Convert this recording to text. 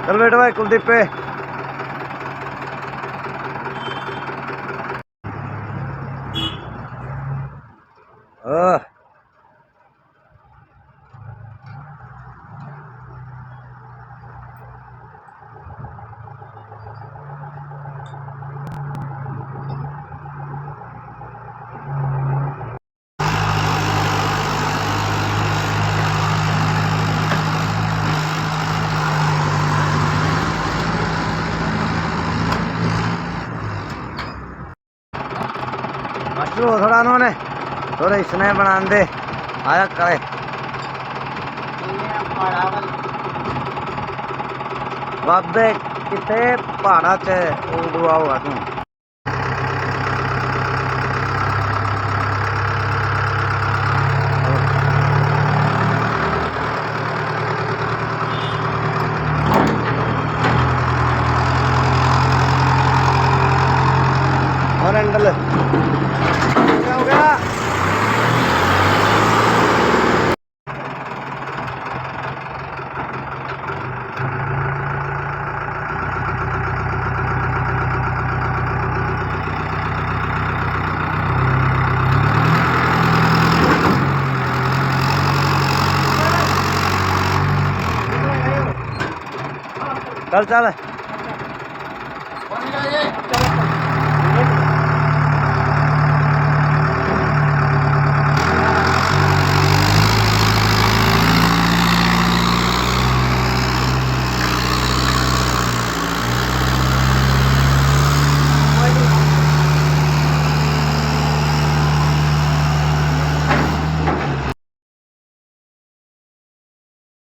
चल बेटा भाई कुलदीप पे मास्टर थोड़ा उन्होंने थोड़े इसने बना दे आया करे बाबे कितने पहाड़ा च उड़वा हुआ तू और एंगल क्या हो गया चल चल